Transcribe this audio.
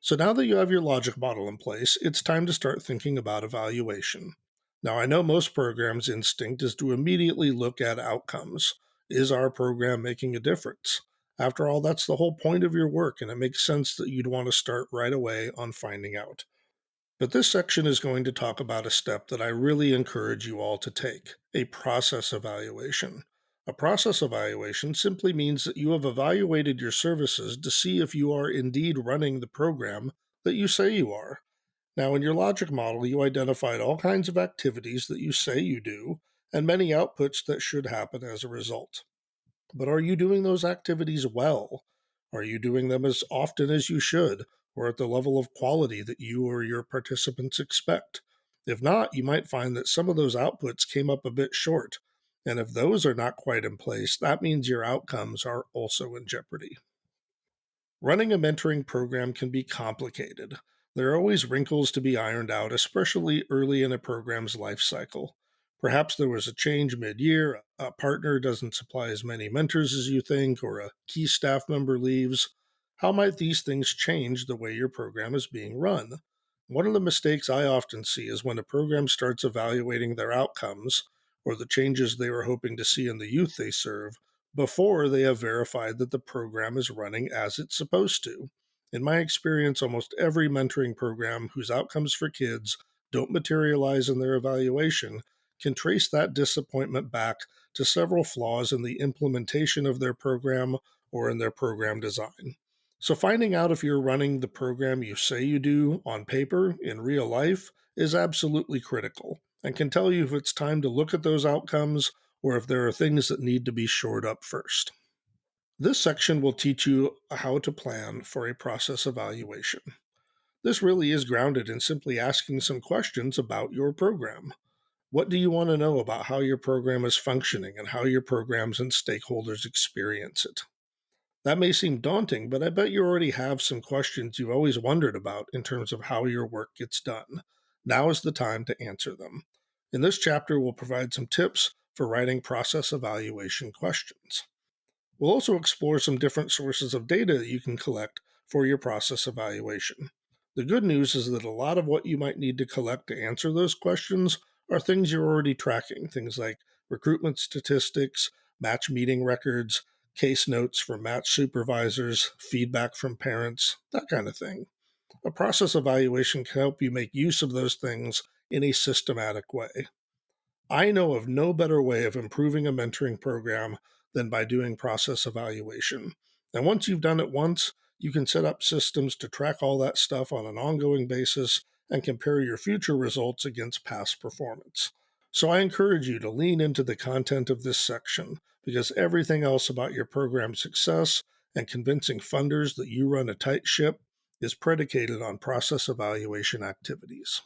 So now that you have your logic model in place, it's time to start thinking about evaluation. Now, I know most programs' instinct is to immediately look at outcomes. Is our program making a difference? After all, that's the whole point of your work, and it makes sense that you'd want to start right away on finding out. But this section is going to talk about a step that I really encourage you all to take: a process evaluation. A process evaluation simply means that you have evaluated your services to see if you are indeed running the program that you say you are. Now, in your logic model, you identified all kinds of activities that you say you do and many outputs that should happen as a result. But are you doing those activities well? Are you doing them as often as you should, or at the level of quality that you or your participants expect? If not, you might find that some of those outputs came up a bit short. And if those are not quite in place, that means your outcomes are also in jeopardy. Running a mentoring program can be complicated. There are always wrinkles to be ironed out, especially early in a program's life cycle. Perhaps there was a change mid year, a partner doesn't supply as many mentors as you think, or a key staff member leaves. How might these things change the way your program is being run? One of the mistakes I often see is when a program starts evaluating their outcomes or the changes they were hoping to see in the youth they serve before they have verified that the program is running as it's supposed to. In my experience, almost every mentoring program whose outcomes for kids don't materialize in their evaluation can trace that disappointment back to several flaws in the implementation of their program or in their program design. So, finding out if you're running the program you say you do on paper in real life is absolutely critical and can tell you if it's time to look at those outcomes or if there are things that need to be shored up first. This section will teach you how to plan for a process evaluation. This really is grounded in simply asking some questions about your program. What do you want to know about how your program is functioning and how your programs and stakeholders experience it? That may seem daunting, but I bet you already have some questions you've always wondered about in terms of how your work gets done. Now is the time to answer them. In this chapter, we'll provide some tips for writing process evaluation questions. We'll also explore some different sources of data that you can collect for your process evaluation. The good news is that a lot of what you might need to collect to answer those questions are things you're already tracking, things like recruitment statistics, match meeting records, case notes from match supervisors, feedback from parents, that kind of thing. A process evaluation can help you make use of those things in a systematic way. I know of no better way of improving a mentoring program than by doing process evaluation. And once you've done it once, you can set up systems to track all that stuff on an ongoing basis and compare your future results against past performance. So I encourage you to lean into the content of this section because everything else about your program's success and convincing funders that you run a tight ship is predicated on process evaluation activities.